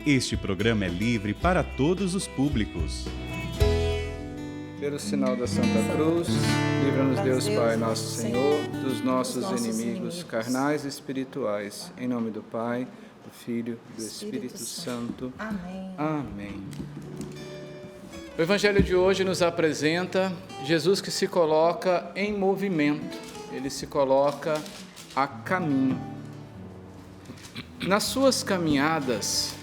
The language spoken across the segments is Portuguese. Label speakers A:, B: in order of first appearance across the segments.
A: Este programa é livre para todos os públicos.
B: Pelo sinal da Santa Cruz, livra-nos Deus Pai, nosso Senhor, dos nossos inimigos carnais e espirituais. Em nome do Pai, do Filho e do Espírito Santo.
C: Amém.
B: Amém. O Evangelho de hoje nos apresenta Jesus que se coloca em movimento. Ele se coloca a caminho. Nas suas caminhadas,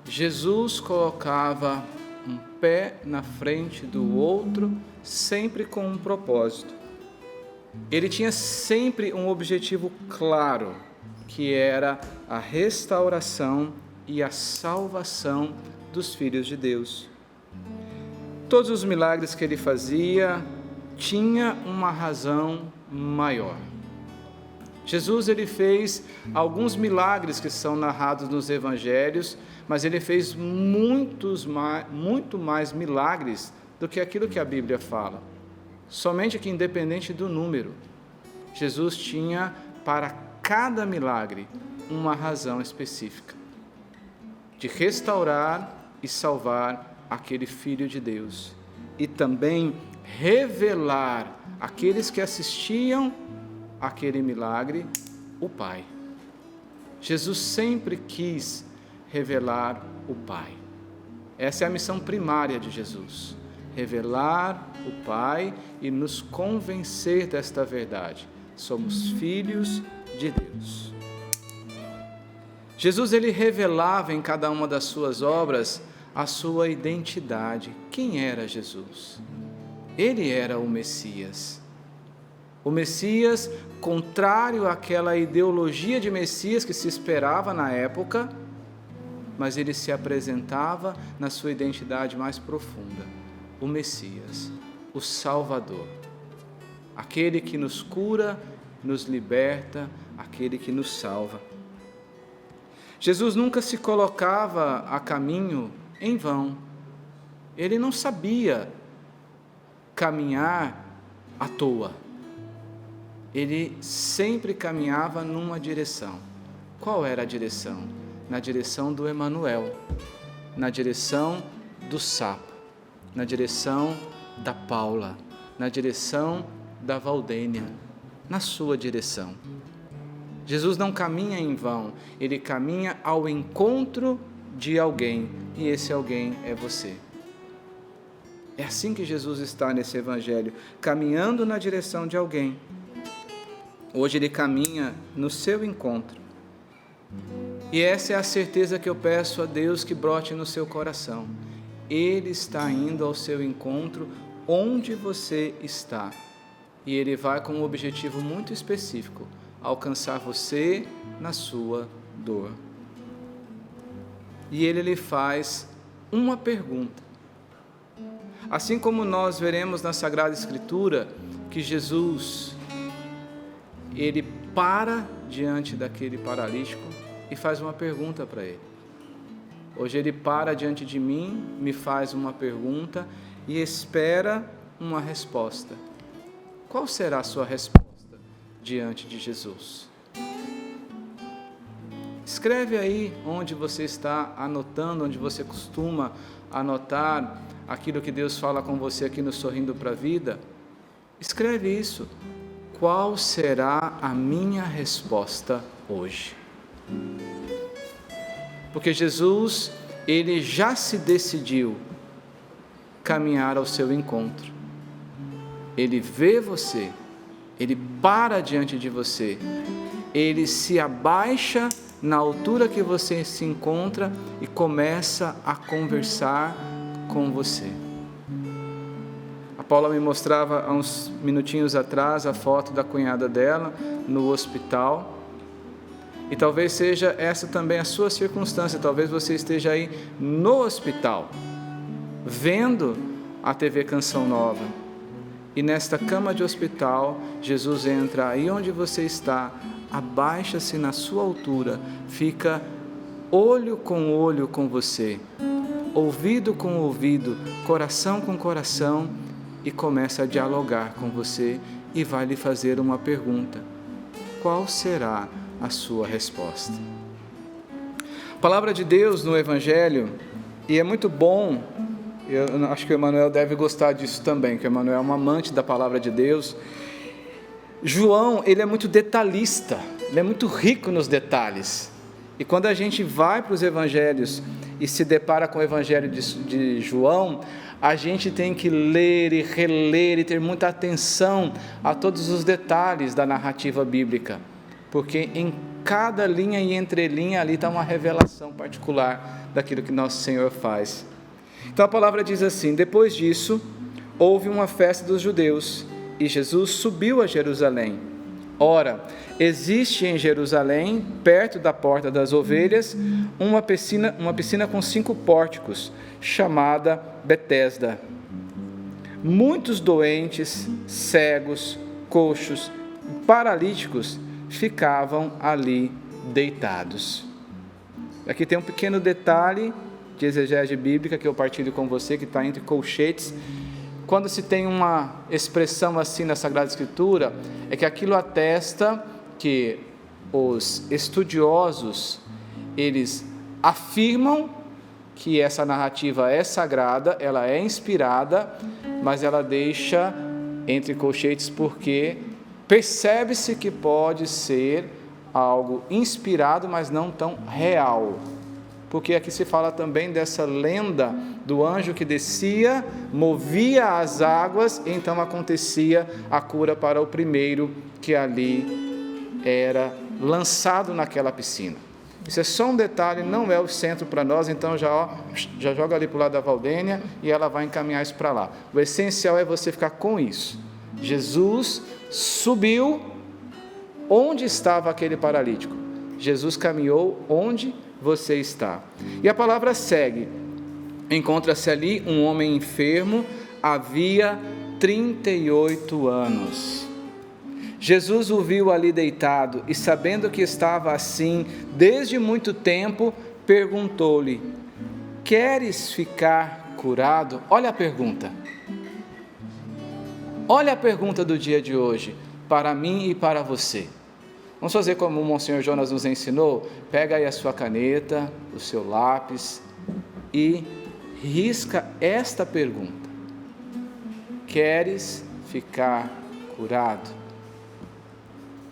B: Jesus colocava um pé na frente do outro, sempre com um propósito. Ele tinha sempre um objetivo claro, que era a restauração e a salvação dos filhos de Deus. Todos os milagres que ele fazia tinha uma razão maior. Jesus ele fez alguns milagres que são narrados nos evangelhos, mas ele fez muito mais milagres do que aquilo que a Bíblia fala. Somente que independente do número, Jesus tinha para cada milagre uma razão específica de restaurar e salvar aquele filho de Deus e também revelar àqueles que assistiam aquele milagre o Pai. Jesus sempre quis revelar o Pai. Essa é a missão primária de Jesus, revelar o Pai e nos convencer desta verdade. Somos filhos de Deus. Jesus ele revelava em cada uma das suas obras a sua identidade. Quem era Jesus? Ele era o Messias. O Messias, contrário àquela ideologia de Messias que se esperava na época, mas ele se apresentava na sua identidade mais profunda. O Messias, o Salvador, aquele que nos cura, nos liberta, aquele que nos salva. Jesus nunca se colocava a caminho em vão. Ele não sabia caminhar à toa. Ele sempre caminhava numa direção. Qual era a direção? Na direção do Emanuel, na direção do sapo, na direção da Paula, na direção da Valdênia, na sua direção. Jesus não caminha em vão, ele caminha ao encontro de alguém, e esse alguém é você. É assim que Jesus está nesse Evangelho, caminhando na direção de alguém. Hoje ele caminha no seu encontro. E essa é a certeza que eu peço a Deus que brote no seu coração. Ele está indo ao seu encontro onde você está. E ele vai com um objetivo muito específico, alcançar você na sua dor. E ele lhe faz uma pergunta. Assim como nós veremos na Sagrada Escritura que Jesus ele para diante daquele paralítico e faz uma pergunta para ele. Hoje ele para diante de mim, me faz uma pergunta e espera uma resposta. Qual será a sua resposta diante de Jesus? Escreve aí onde você está anotando, onde você costuma anotar aquilo que Deus fala com você aqui no Sorrindo para a Vida. Escreve isso. Qual será a minha resposta hoje? Porque Jesus, ele já se decidiu caminhar ao seu encontro. Ele vê você, ele para diante de você, ele se abaixa na altura que você se encontra e começa a conversar com você. A Paula me mostrava há uns minutinhos atrás a foto da cunhada dela no hospital. E talvez seja essa também a sua circunstância. Talvez você esteja aí no hospital, vendo a TV Canção Nova. E nesta cama de hospital, Jesus entra aí onde você está, abaixa-se na sua altura, fica olho com você, ouvido com ouvido, coração com coração, e começa a dialogar com você e vai lhe fazer uma pergunta. Qual será a sua resposta? A palavra de Deus no Evangelho, e é muito bom, eu acho que o Emanuel deve gostar disso também, que o Emanuel é um amante da palavra de Deus. João, ele é muito detalhista, ele é muito rico nos detalhes. E quando a gente vai para os evangelhos e se depara com o evangelho de João, a gente tem que ler e reler e ter muita atenção a todos os detalhes da narrativa bíblica, porque em cada linha e entrelinha ali está uma revelação particular daquilo que nosso Senhor faz. Então a palavra diz assim: depois disso, houve uma festa dos judeus, e Jesus subiu a Jerusalém. Ora, existe em Jerusalém, perto da porta das ovelhas, uma piscina com 5 pórticos, chamada Betesda. Muitos doentes, cegos, coxos, paralíticos ficavam ali deitados. Aqui tem um pequeno detalhe de exegese bíblica que eu partilho com você, que está entre colchetes. Quando se tem uma expressão assim na Sagrada Escritura, é que aquilo atesta que os estudiosos, eles afirmam que essa narrativa é sagrada, ela é inspirada, mas ela deixa entre colchetes porque percebe-se que pode ser algo inspirado, mas não tão real. Porque aqui se fala também dessa lenda do anjo que descia, movia as águas, e então acontecia a cura para o primeiro que ali era lançado naquela piscina. Isso é só um detalhe, não é o centro para nós, então já joga ali para o lado da Valdênia e ela vai encaminhar isso para lá. O essencial é você ficar com isso. Jesus subiu onde estava aquele paralítico. Jesus caminhou onde você está. E a palavra segue. Encontra-se ali um homem enfermo, havia 38 anos. Jesus o viu ali deitado e, sabendo que estava assim desde muito tempo, perguntou-lhe: queres ficar curado? Olha a pergunta. Olha a pergunta do dia de hoje, para mim e para você. Vamos fazer como o Monsenhor Jonas nos ensinou? Pega aí a sua caneta, o seu lápis e risca esta pergunta: queres ficar curado?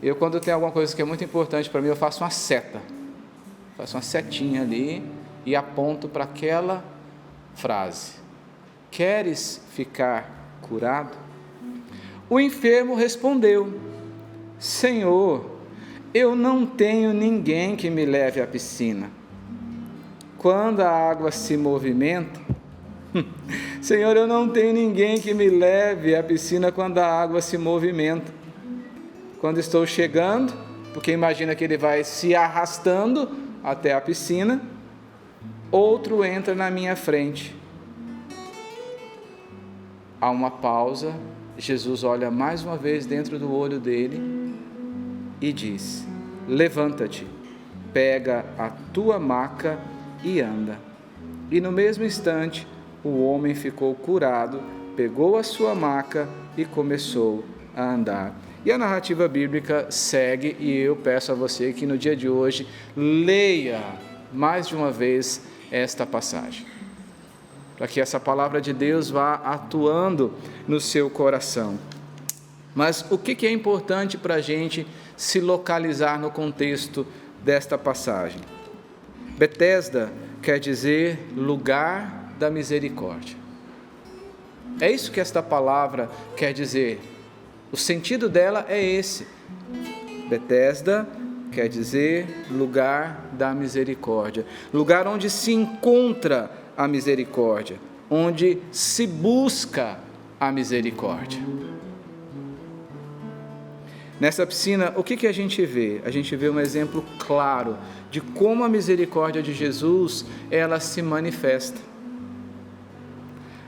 B: Eu, quando tenho alguma coisa que é muito importante para mim, eu faço uma seta. Faço uma setinha ali e aponto para aquela frase: queres ficar curado? O enfermo respondeu: Senhor, eu não tenho ninguém que me leve à piscina. Quando a água se movimenta, Senhor, eu não tenho ninguém que me leve à piscina quando a água se movimenta. Quando estou chegando, porque imagina que ele vai se arrastando até a piscina, outro entra na minha frente. Há uma pausa, Jesus olha mais uma vez dentro do olho dele e diz: levanta-te, pega a tua maca e anda. E no mesmo instante, o homem ficou curado, pegou a sua maca e começou a andar. E a narrativa bíblica segue, e eu peço a você que no dia de hoje leia mais de uma vez esta passagem, para que essa palavra de Deus vá atuando no seu coração. Mas o que é importante para a gente se localizar no contexto desta passagem? Betesda quer dizer lugar da misericórdia. É isso que esta palavra quer dizer. O sentido dela é esse. Betesda quer dizer lugar da misericórdia. Lugar onde se encontra a misericórdia, onde se busca a misericórdia. Nessa piscina, o que a gente vê? A gente vê um exemplo claro de como a misericórdia de Jesus, ela se manifesta.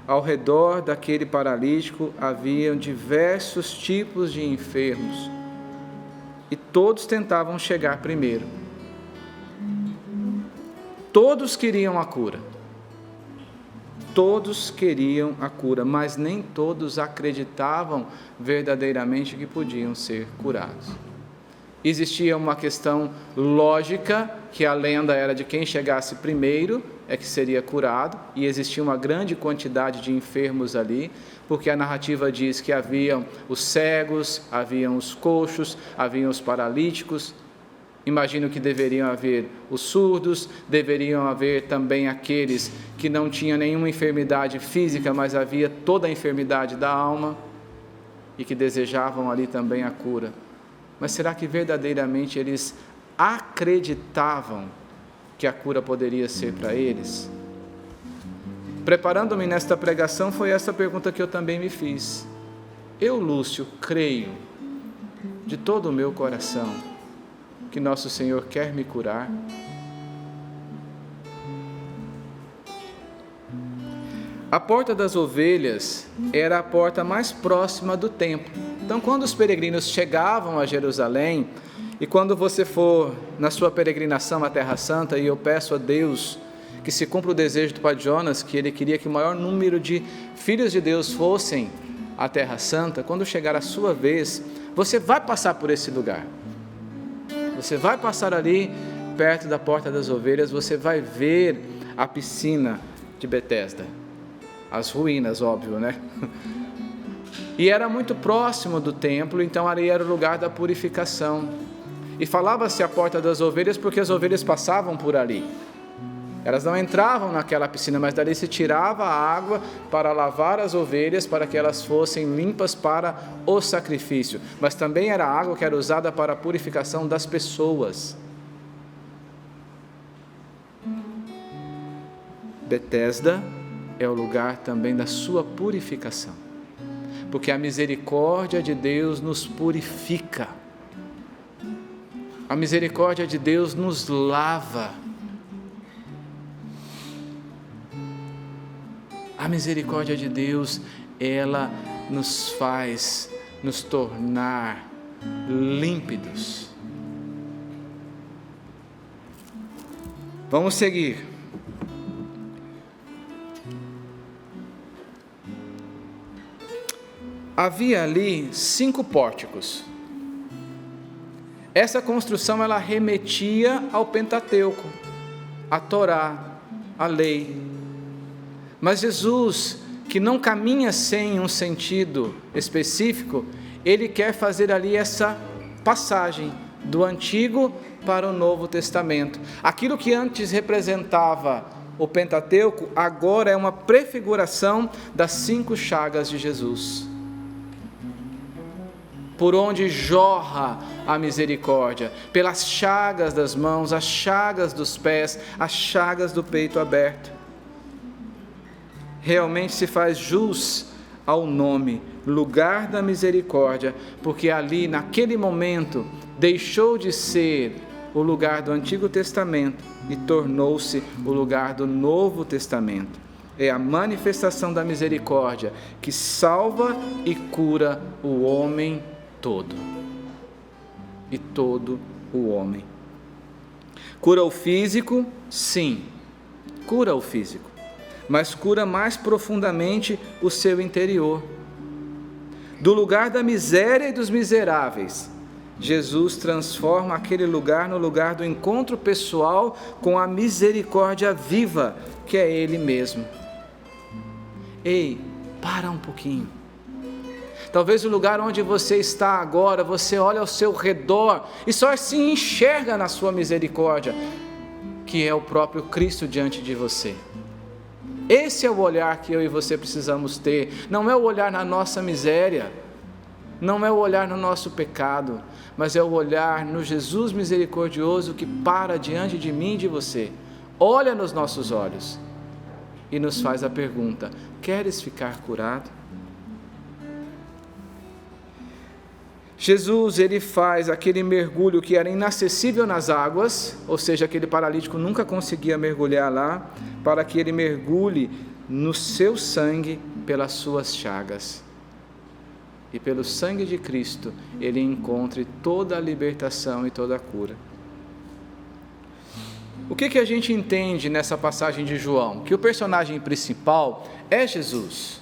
B: Ao redor daquele paralítico haviam diversos tipos de enfermos e todos tentavam chegar primeiro. Todos queriam a cura. Todos queriam a cura, mas nem todos acreditavam verdadeiramente que podiam ser curados. Existia uma questão lógica, que a lenda era de quem chegasse primeiro é que seria curado, e existia uma grande quantidade de enfermos ali, porque a narrativa diz que haviam os cegos, haviam os coxos, haviam os paralíticos. Imagino que deveriam haver os surdos, deveriam haver também aqueles que não tinham nenhuma enfermidade física, mas havia toda a enfermidade da alma, e que desejavam ali também a cura. Mas será que verdadeiramente eles acreditavam que a cura poderia ser para eles? Preparando-me nesta pregação, foi essa pergunta que eu também me fiz. Eu, Lúcio, creio de todo o meu coração que nosso Senhor quer me curar. A porta das ovelhas era a porta mais próxima do templo. Então, quando os peregrinos chegavam a Jerusalém, e quando você for na sua peregrinação à Terra Santa, e eu peço a Deus que se cumpra o desejo do Padre Jonas, que ele queria que o maior número de filhos de Deus fossem à Terra Santa, quando chegar a sua vez, você vai passar por esse lugar. Você vai passar ali, perto da porta das ovelhas, você vai ver a piscina de Betesda. As ruínas, óbvio, né? E era muito próximo do templo, então ali era o lugar da purificação. E falava-se a porta das ovelhas porque as ovelhas passavam por ali. Elas não entravam naquela piscina, mas dali se tirava a água para lavar as ovelhas, para que elas fossem limpas para o sacrifício. Mas também era a água que era usada para a purificação das pessoas. Betesda é o lugar também da sua purificação, porque a misericórdia de Deus nos purifica, a misericórdia de Deus nos lava, a misericórdia de Deus, ela nos faz nos tornar límpidos. Vamos seguir. Havia ali 5 pórticos. Essa construção ela remetia ao Pentateuco, à Torá, à lei. Mas Jesus, que não caminha sem um sentido específico, ele quer fazer ali essa passagem do Antigo para o Novo Testamento. Aquilo que antes representava o Pentateuco, agora é uma prefiguração das 5 chagas de Jesus, por onde jorra a misericórdia, pelas chagas das mãos, as chagas dos pés, as chagas do peito aberto. Realmente se faz jus ao nome, lugar da misericórdia, porque ali, naquele momento, deixou de ser o lugar do Antigo Testamento e tornou-se o lugar do Novo Testamento. É a manifestação da misericórdia que salva e cura o homem todo, e todo o homem. Cura o físico? Sim, cura o físico, mas cura mais profundamente o seu interior. Do lugar da miséria e dos miseráveis, Jesus transforma aquele lugar no lugar do encontro pessoal com a misericórdia viva, que é Ele mesmo. Ei, para um pouquinho. Talvez o lugar onde você está agora, você olha ao seu redor e só se enxerga na sua misericórdia, que é o próprio Cristo diante de você. Esse é o olhar que eu e você precisamos ter. Não é o olhar na nossa miséria, não é o olhar no nosso pecado, mas é o olhar no Jesus misericordioso que para diante de mim e de você, olha nos nossos olhos e nos faz a pergunta: queres ficar curado? Jesus, ele faz aquele mergulho que era inacessível nas águas, ou seja, aquele paralítico nunca conseguia mergulhar lá, para que ele mergulhe no seu sangue pelas suas chagas. E pelo sangue de Cristo, ele encontre toda a libertação e toda a cura. O que a gente entende nessa passagem de João? Que o personagem principal é Jesus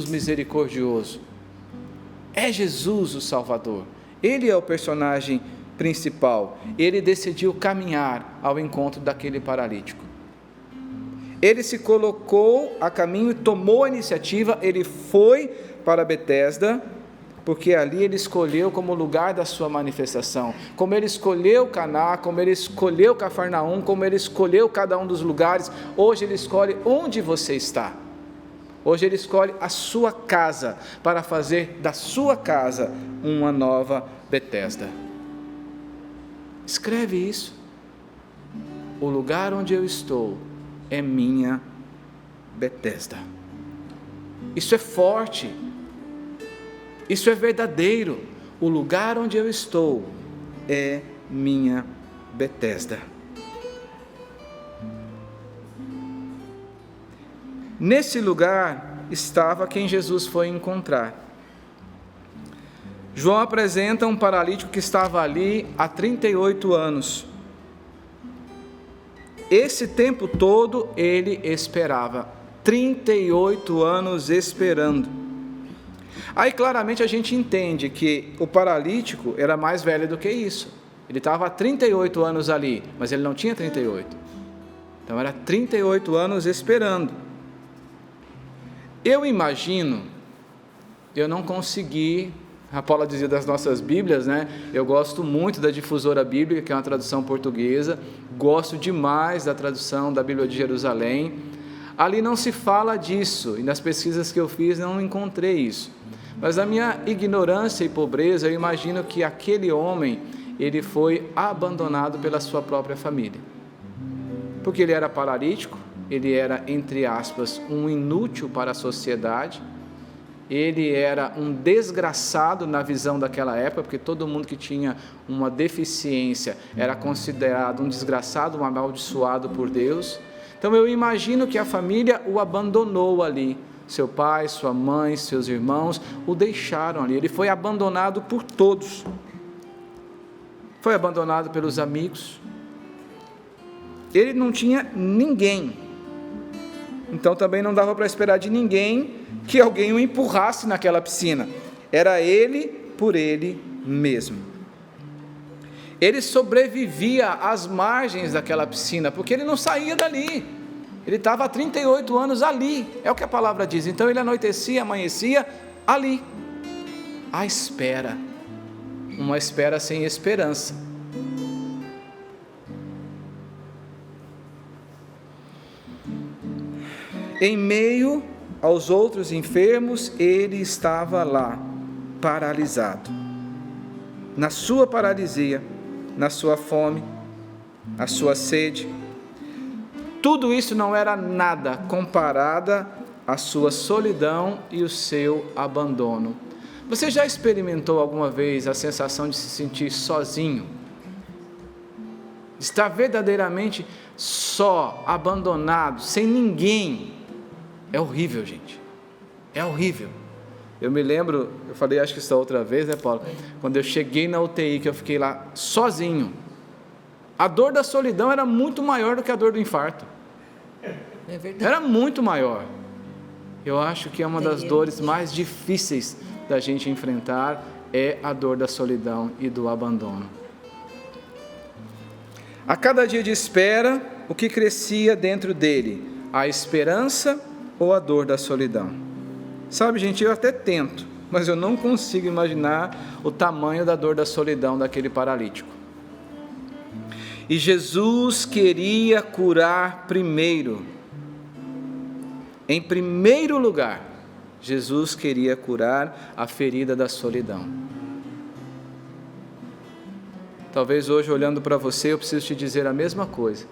B: misericordioso. É Jesus o Salvador, Ele é o personagem principal. Ele decidiu caminhar ao encontro daquele paralítico. Ele se colocou a caminho e tomou a iniciativa. Ele foi para Betesda, porque ali ele escolheu como lugar da sua manifestação. Como ele escolheu Caná, como ele escolheu Cafarnaum, como ele escolheu cada um dos lugares, hoje ele escolhe onde você está. Hoje ele escolhe a sua casa, para fazer da sua casa uma nova Betesda. Escreve isso. O lugar onde eu estou é minha Betesda. Isso é forte. Isso é verdadeiro. O lugar onde eu estou é minha Betesda. Nesse lugar estava quem Jesus foi encontrar. João apresenta um paralítico que estava ali há 38 anos. Esse tempo todo ele esperava. 38 anos esperando. Aí claramente a gente entende que o paralítico era mais velho do que isso. Ele estava há 38 anos ali, mas ele não tinha 38. Então era 38 anos esperando. Eu imagino, eu não consegui, a Paula dizia das nossas Bíblias, né? Eu gosto muito da Difusora Bíblica, que é uma tradução portuguesa, gosto demais da tradução da Bíblia de Jerusalém. Ali não se fala disso, e nas pesquisas que eu fiz não encontrei isso. Mas na minha ignorância e pobreza, eu imagino que aquele homem, ele foi abandonado pela sua própria família. Porque ele era paralítico, ele era, entre aspas, um inútil para a sociedade, ele era um desgraçado na visão daquela época, porque todo mundo que tinha uma deficiência era considerado um desgraçado, um amaldiçoado por Deus. Então eu imagino que a família o abandonou ali, seu pai, sua mãe, seus irmãos, o deixaram ali, ele foi abandonado por todos, foi abandonado pelos amigos, ele não tinha ninguém. Então também não dava para esperar de ninguém que alguém o empurrasse naquela piscina. Era ele por ele mesmo. Ele sobrevivia às margens daquela piscina, porque ele não saía dali. Ele estava há 38 anos ali, é o que a palavra diz. Então ele anoitecia, amanhecia ali, à espera. Uma espera sem esperança. Em meio aos outros enfermos, ele estava lá, paralisado. Na sua paralisia, na sua fome, na sua sede. Tudo isso não era nada comparada à sua solidão e o seu abandono. Você já experimentou alguma vez a sensação de se sentir sozinho? Estar verdadeiramente só, abandonado, sem ninguém. É horrível, gente. É horrível. Eu me lembro, eu falei acho que isso outra vez, né, Paulo? Quando eu cheguei na UTI, que eu fiquei lá sozinho. A dor da solidão era muito maior do que a dor do infarto.
C: É verdade.
B: Era muito maior. Eu acho que é uma das dores mais difíceis da gente enfrentar, é a dor da solidão e do abandono. A cada dia de espera, o que crescia dentro dele? A esperança ou a dor da solidão? Sabe, gente, eu até tento, mas eu não consigo imaginar o tamanho da dor da solidão daquele paralítico. E Jesus queria curar primeiro. Em primeiro lugar, Jesus queria curar a ferida da solidão. Talvez hoje, olhando para você, eu preciso te dizer a mesma coisa.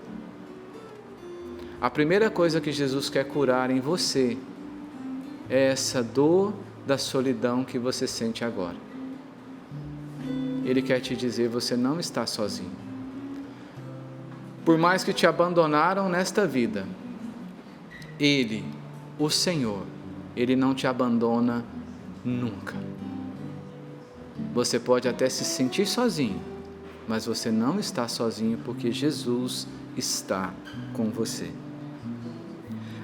B: A primeira coisa que Jesus quer curar em você é essa dor da solidão que você sente agora. Ele quer te dizer, você não está sozinho. Por mais que te abandonaram nesta vida, Ele, o Senhor, Ele não te abandona nunca. Você pode até se sentir sozinho, mas você não está sozinho, porque Jesus está com você.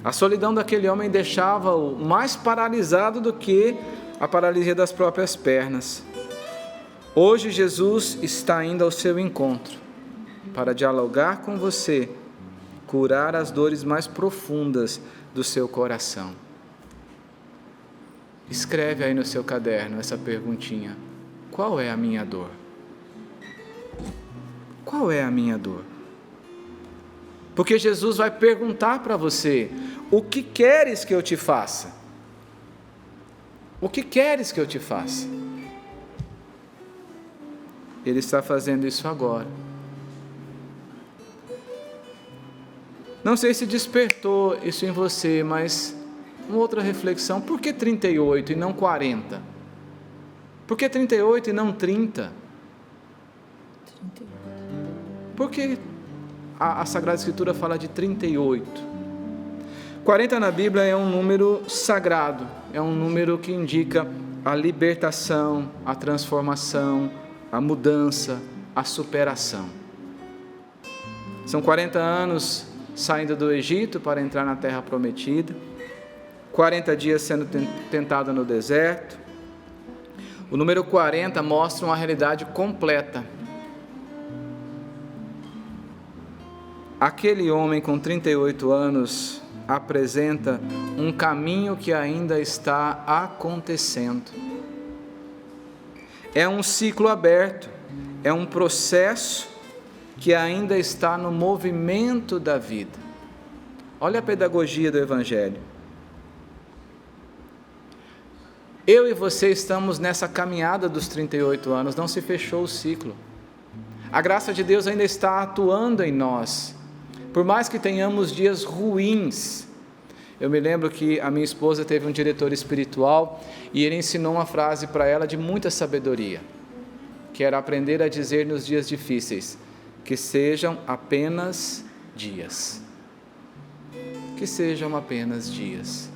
B: A solidão daquele homem deixava-o mais paralisado do que a paralisia das próprias pernas. Hoje Jesus está indo ao seu encontro para dialogar com você, curar as dores mais profundas do seu coração. Escreve aí no seu caderno essa perguntinha: qual é a minha dor? Qual é a minha dor? Porque Jesus vai perguntar para você: o que queres que eu te faça? O que queres que eu te faça? Ele está fazendo isso agora. Não sei se despertou isso em você, mas uma outra reflexão: por que 38 e não 40? Por que 38 e não 30? Por que a Sagrada Escritura fala de 38? 40 na Bíblia é um número sagrado, é um número que indica a libertação, a transformação, a mudança, a superação. São 40 anos saindo do Egito para entrar na terra prometida, 40 dias sendo tentado no deserto. O número 40 mostra uma realidade completa. Aquele homem com 38 anos apresenta um caminho que ainda está acontecendo. É um ciclo aberto, é um processo que ainda está no movimento da vida. Olha a pedagogia do Evangelho. Eu e você estamos nessa caminhada dos 38 anos, não se fechou o ciclo. A graça de Deus ainda está atuando em nós. Por mais que tenhamos dias ruins, eu me lembro que a minha esposa teve um diretor espiritual e ele ensinou uma frase para ela de muita sabedoria, que era aprender a dizer nos dias difíceis: que sejam apenas dias. Que sejam apenas dias.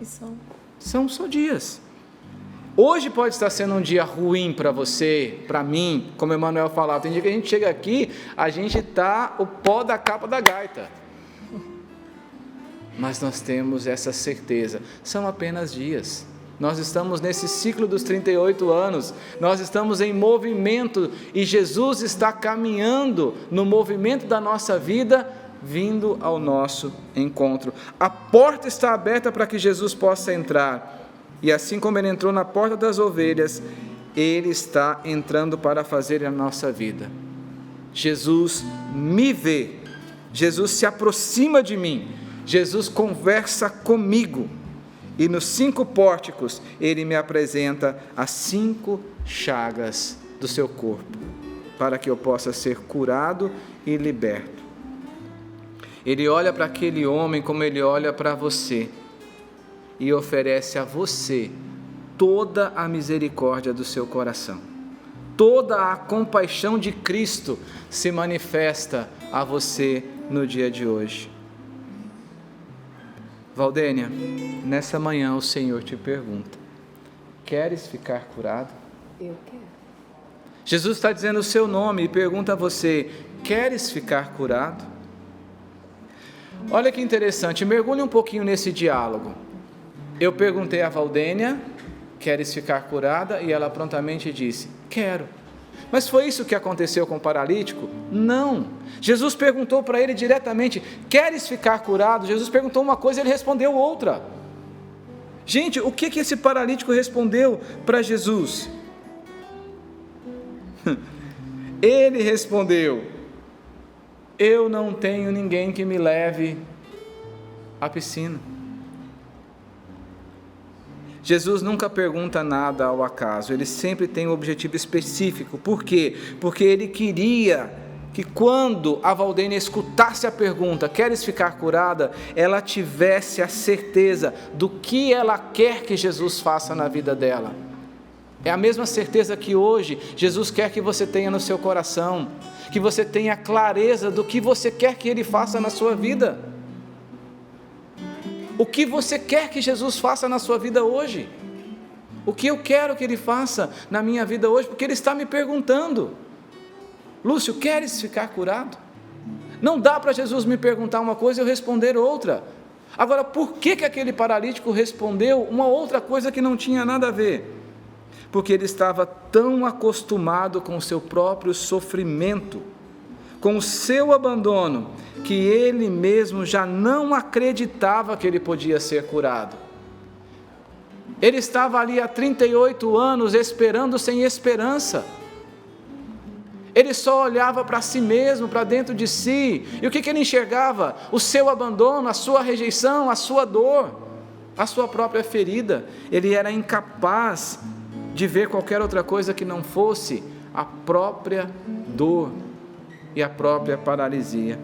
C: E
B: São só dias. Hoje pode estar sendo um dia ruim para você, para mim, como o Emmanuel falava. Tem dia que a gente chega aqui, a gente está o pó da capa da gaita. Mas nós temos essa certeza, são apenas dias. Nós estamos nesse ciclo dos 38 anos, nós estamos em movimento e Jesus está caminhando no movimento da nossa vida, vindo ao nosso encontro. A porta está aberta para que Jesus possa entrar. E assim como ele entrou na porta das ovelhas, ele está entrando para fazer a nossa vida. Jesus me vê, Jesus se aproxima de mim, Jesus conversa comigo. E nos 5 pórticos, ele me apresenta as 5 chagas do seu corpo, para que eu possa ser curado e liberto. Ele olha para aquele homem como ele olha para você, e oferece a você toda a misericórdia do seu coração. Toda a compaixão de Cristo se manifesta a você no dia de hoje. Valdênia, nessa manhã o Senhor te pergunta: queres ficar curado?
C: eu quero.
B: Jesus está dizendo o seu nome e pergunta a você: queres ficar curado? Olha que interessante, mergulhe um pouquinho nesse diálogo. Eu perguntei a Valdênia: queres ficar curada? E ela prontamente disse: quero. Mas foi isso que aconteceu com o paralítico? Não. Jesus perguntou para ele diretamente: queres ficar curado? Jesus perguntou uma coisa e ele respondeu outra. Gente, o que esse paralítico respondeu para Jesus? Ele respondeu: eu não tenho ninguém que me leve à piscina. Jesus nunca pergunta nada ao acaso, ele sempre tem um objetivo específico. Por quê? Porque ele queria que quando a Valdênia escutasse a pergunta: queres ficar curada?, ela tivesse a certeza do que ela quer que Jesus faça na vida dela. É a mesma certeza que hoje Jesus quer que você tenha no seu coração, que você tenha clareza do que você quer que Ele faça na sua vida. O que você quer que Jesus faça na sua vida hoje? O que eu quero que Ele faça na minha vida hoje? Porque Ele está me perguntando: Lúcio, queres ficar curado? Não dá para Jesus me perguntar uma coisa e eu responder outra. Agora, por que aquele paralítico respondeu uma outra coisa que não tinha nada a ver? porque ele estava tão acostumado com o seu próprio sofrimento, com o seu abandono, que ele mesmo já não acreditava que ele podia ser curado. Ele estava ali há 38 anos esperando sem esperança. Ele só olhava para si mesmo, para dentro de si. E o que ele enxergava? O seu abandono, a sua rejeição, a sua dor, a sua própria ferida. Ele era incapaz de ver qualquer outra coisa que não fosse a própria dor e a própria paralisia.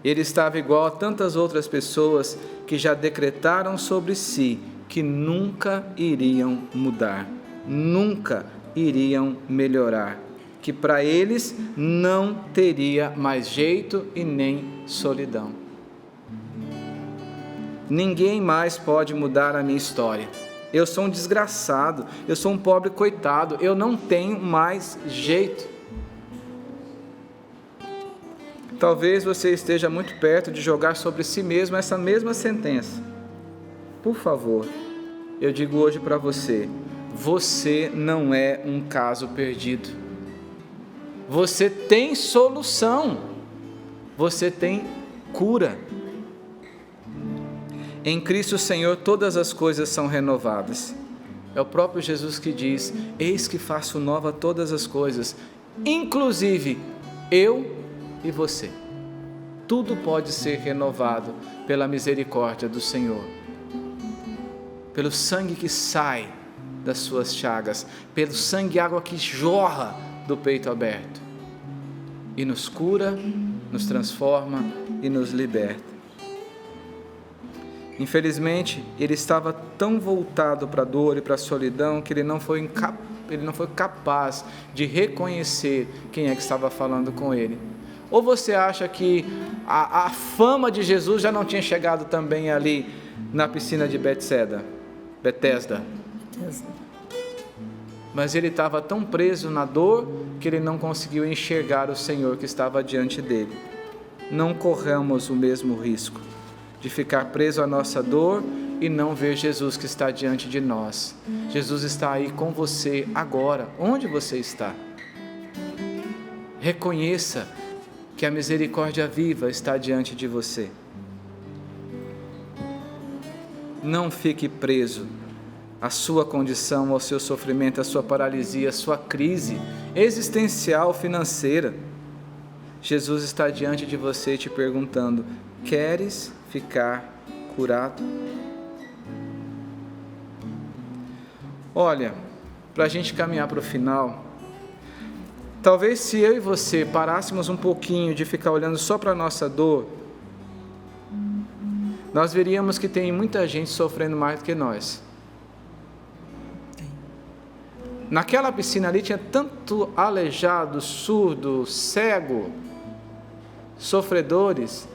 B: Ele estava igual a tantas outras pessoas que já decretaram sobre si que nunca iriam mudar, nunca iriam melhorar, que para eles não teria mais jeito e nem solidão. Ninguém mais pode mudar a minha história. Eu sou um desgraçado, eu sou um pobre coitado, eu não tenho mais jeito. Talvez você esteja muito perto de jogar sobre si mesmo essa mesma sentença. Por favor, eu digo hoje para você, você não é um caso perdido. Você tem solução, você tem cura. Em Cristo Senhor todas as coisas são renovadas. É o próprio Jesus que diz, eis que faço nova todas as coisas, inclusive eu e você. Tudo pode ser renovado pela misericórdia do Senhor, pelo sangue que sai das suas chagas, pelo sangue e água que jorra do peito aberto e nos cura, nos transforma e nos liberta. Infelizmente, ele estava tão voltado para a dor e para a solidão que ele não foi capaz de reconhecer quem é que estava falando com ele. Ou você acha que a fama de Jesus já não tinha chegado também ali na piscina de Betesda? Mas ele estava tão preso na dor que ele não conseguiu enxergar o Senhor que estava diante dele. Não corramos o mesmo risco de ficar preso à nossa dor e não ver Jesus que está diante de nós. Jesus está aí com você agora, onde você está. Reconheça que a misericórdia viva está diante de você. Não fique preso à sua condição, ao seu sofrimento, à sua paralisia, à sua crise existencial, financeira. Jesus está diante de você te perguntando, queres ficar curado? Olha, para a gente caminhar para o final, talvez se eu e você parássemos um pouquinho de ficar olhando só para a nossa dor, nós veríamos que tem muita gente sofrendo mais do que nós. Naquela piscina ali tinha tanto aleijado, surdo, cego, sofredores,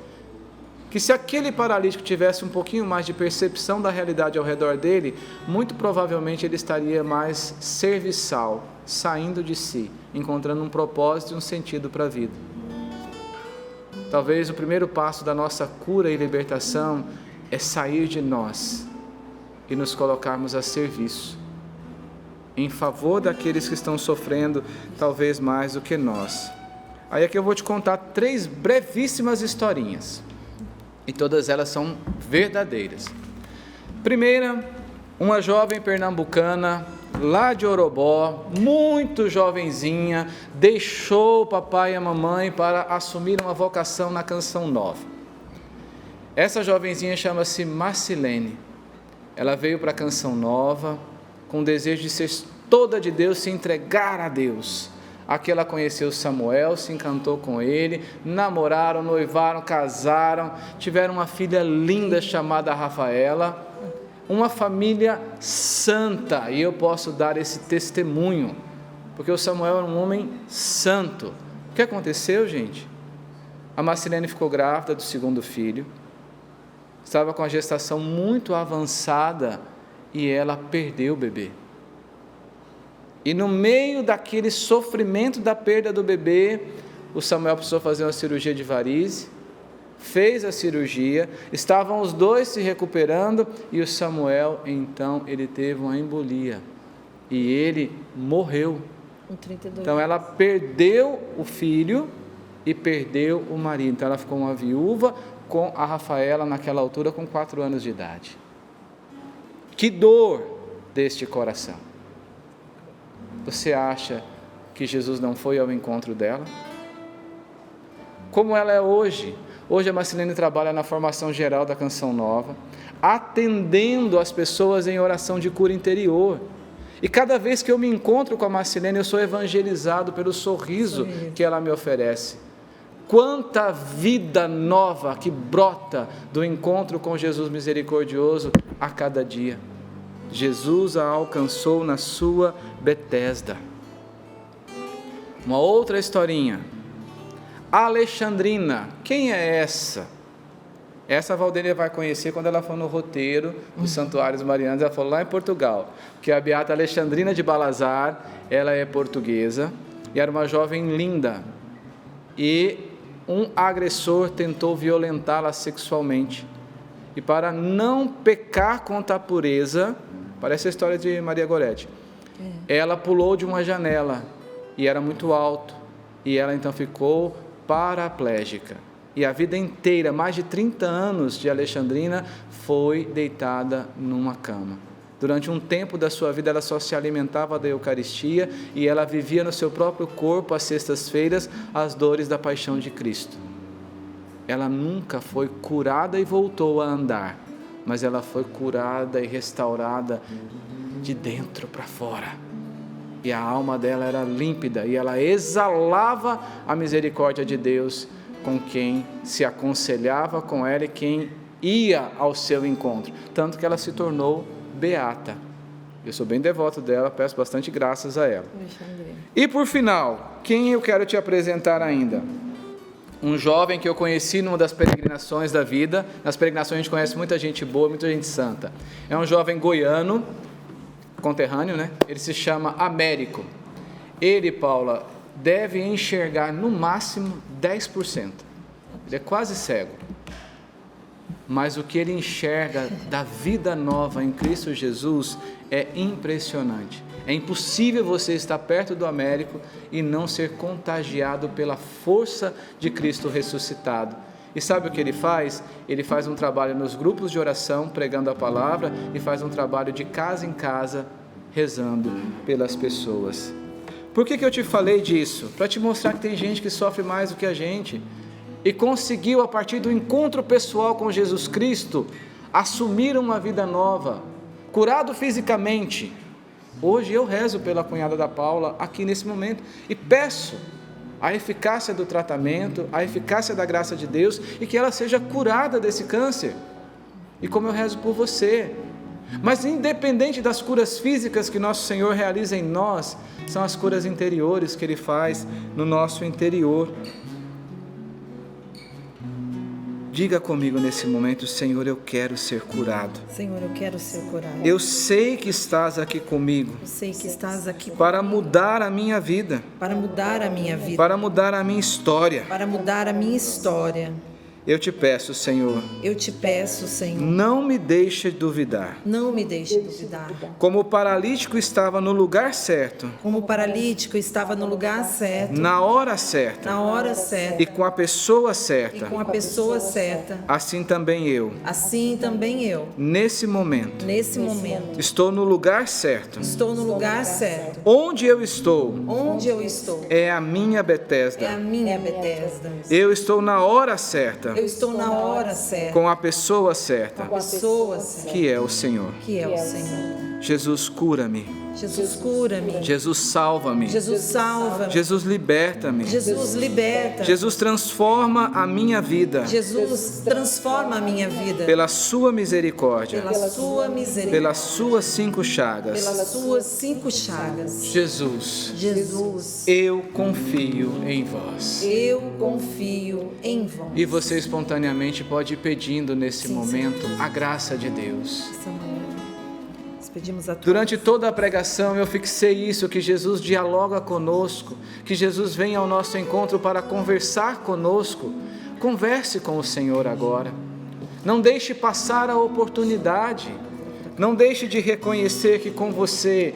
B: que se aquele paralítico tivesse um pouquinho mais de percepção da realidade ao redor dele, muito provavelmente ele estaria mais serviçal, saindo de si, encontrando um propósito e um sentido para a vida. Talvez o primeiro passo da nossa cura e libertação é sair de nós e nos colocarmos a serviço, em favor daqueles que estão sofrendo, talvez mais do que nós. Aí é que eu vou te contar 3 brevíssimas historinhas, e todas elas são verdadeiras. Primeira, uma jovem pernambucana, lá de Orobó, muito jovenzinha, deixou o papai e a mamãe para assumir uma vocação na Canção Nova. Essa jovenzinha chama-se Marcilene. Ela veio para a Canção Nova com o desejo de ser toda de Deus, se entregar a Deus. Aqui ela conheceu Samuel, se encantou com ele, namoraram, noivaram, casaram, tiveram uma filha linda chamada Rafaela, uma família santa, e eu posso dar esse testemunho, porque o Samuel era um homem santo. O que aconteceu, gente? A Marcilene ficou grávida do 2º filho, estava com a gestação muito avançada e ela perdeu o bebê. E no meio daquele sofrimento da perda do bebê, o Samuel precisou fazer uma cirurgia de varize, fez a cirurgia, estavam os dois se recuperando e o Samuel, então, ele teve uma embolia e ele morreu.
C: Com 32.
B: Então ela perdeu o filho e perdeu o marido. Então ela ficou uma viúva com a Rafaela naquela altura com 4 anos de idade. Que dor deste coração. Você acha que Jesus não foi ao encontro dela? Como ela é hoje? Hoje a Marcilene trabalha na formação geral da Canção Nova, atendendo as pessoas em oração de cura interior. E cada vez que eu me encontro com a Marcilene, eu sou evangelizado pelo sorriso que ela me oferece. Quanta vida nova que brota do encontro com Jesus misericordioso a cada dia. Jesus a alcançou na sua Betesda. Uma outra historinha. Alexandrina, quem é essa? Essa a Valdênia vai conhecer quando ela for no roteiro dos Santuários Marianos. Ela falou lá em Portugal, que a beata Alexandrina de Balazar, ela é portuguesa e era uma jovem linda. E um agressor tentou violentá-la sexualmente. E para não pecar contra a pureza, parece a história de Maria Goretti, ela pulou de uma janela e era muito alto. E ela então ficou paraplégica. E a vida inteira, mais de 30 anos de Alexandrina, foi deitada numa cama. Durante um tempo da sua vida, ela só se alimentava da Eucaristia e ela vivia no seu próprio corpo, às sextas-feiras, as dores da paixão de Cristo. Ela nunca foi curada e voltou a andar, mas ela foi curada e restaurada de dentro para fora. E a alma dela era límpida e ela exalava a misericórdia de Deus com quem se aconselhava com ela e quem ia ao seu encontro. Tanto que ela se tornou beata. Eu sou bem devoto dela, peço bastante graças a ela. E por final, quem eu quero te apresentar ainda? Um jovem que eu conheci numa das peregrinações da vida. Nas peregrinações a gente conhece muita gente boa, muita gente santa. É um jovem goiano, conterrâneo, né? Ele se chama Américo. Ele, Paula, deve enxergar no máximo 10%. Ele é quase cego. Mas o que ele enxerga da vida nova em Cristo Jesus é impressionante. É impossível você estar perto do Américo e não ser contagiado pela força de Cristo ressuscitado. E sabe o que ele faz? Ele faz um trabalho nos grupos de oração, pregando a palavra, e faz um trabalho de casa em casa, rezando pelas pessoas. Por que eu te falei disso? Para te mostrar que tem gente que sofre mais do que a gente e conseguiu, a partir do encontro pessoal com Jesus Cristo, assumir uma vida nova, curado fisicamente. Hoje eu rezo pela cunhada da Paula aqui nesse momento e peço a eficácia do tratamento, a eficácia da graça de Deus e que ela seja curada desse câncer. E como eu rezo por você. Mas independente das curas físicas que nosso Senhor realiza em nós, são as curas interiores que Ele faz no nosso interior. Diga comigo nesse momento: Senhor, eu quero ser curado.
C: Senhor, eu quero ser curado.
B: Eu sei que estás aqui comigo.
C: Eu sei que estás aqui
B: para mudar a minha vida.
C: Para mudar a minha vida.
B: Para mudar a minha história.
C: Para mudar a minha história.
B: Eu te peço, Senhor.
C: Eu te peço, Senhor.
B: Não me deixe duvidar.
C: Não me deixe duvidar.
B: Como o paralítico estava no lugar certo.
C: Como o paralítico estava no lugar certo.
B: Na hora certa.
C: Na hora certa.
B: E com a pessoa certa.
C: E com a pessoa certa.
B: Assim também eu.
C: Assim também eu.
B: Nesse momento.
C: Nesse momento.
B: Estou no lugar certo.
C: Estou no lugar certo.
B: Onde eu estou.
C: Onde eu estou.
B: É a minha Betesda.
C: É a minha Betesda.
B: Eu estou na hora certa.
C: Eu estou na hora certa.
B: Com a pessoa certa.
C: Com a pessoa certa.
B: Que é o Senhor.
C: Que é o Senhor.
B: Jesus, cura-me.
C: Jesus, cura-me.
B: Jesus, salva-me.
C: Jesus, salva-me.
B: Jesus, liberta-me.
C: Jesus, liberta.
B: Jesus, transforma a minha vida.
C: Jesus, transforma a minha vida.
B: Pela sua misericórdia.
C: Pela sua misericórdia.
B: Pelas suas 5 chagas.
C: Pelas suas 5 chagas.
B: Jesus.
C: Jesus.
B: Eu confio em vós.
C: Eu confio em vós.
B: E você espontaneamente pode ir pedindo nesse momento a graça de Deus.
C: Pedimos a
B: Durante toda a pregação eu fixei isso, que Jesus dialoga conosco, que Jesus vem ao nosso encontro para conversar conosco. Converse com o Senhor agora. Não deixe passar a oportunidade. Não deixe de reconhecer que com você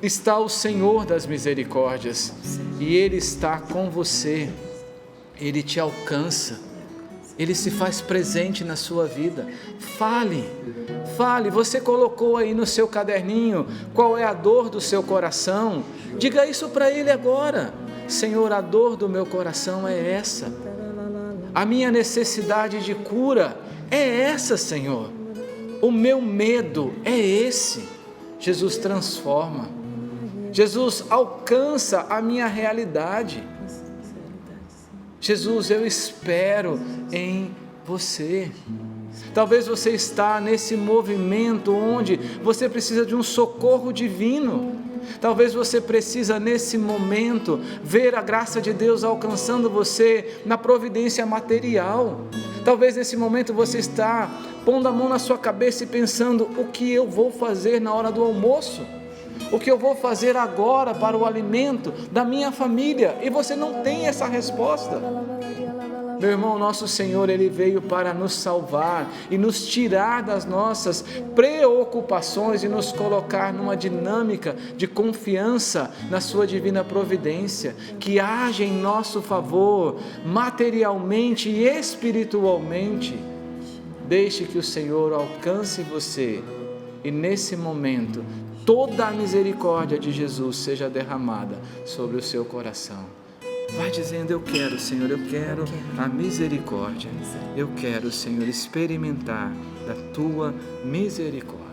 B: está o Senhor das misericórdias e Ele está com você, Ele te alcança, Ele se faz presente na sua vida. Fale, você colocou aí no seu caderninho qual é a dor do seu coração, diga isso para Ele agora. Senhor, a dor do meu coração é essa, a minha necessidade de cura é essa, Senhor, o meu medo é esse. Jesus transforma, Jesus alcança a minha realidade. Jesus, eu espero em você. Talvez você está nesse movimento onde você precisa de um socorro divino. Talvez você precisa nesse momento ver a graça de Deus alcançando você na providência material. Talvez nesse momento você está pondo a mão na sua cabeça e pensando: o que eu vou fazer na hora do almoço? O que eu vou fazer agora para o alimento da minha família? E você não tem essa resposta. Meu irmão, nosso Senhor, Ele veio para nos salvar e nos tirar das nossas preocupações e nos colocar numa dinâmica de confiança na sua divina providência, que age em nosso favor, materialmente e espiritualmente. Deixe que o Senhor alcance você e nesse momento toda a misericórdia de Jesus seja derramada sobre o seu coração. Vai dizendo: eu quero, Senhor, eu quero a misericórdia. Eu quero, Senhor, experimentar da tua misericórdia.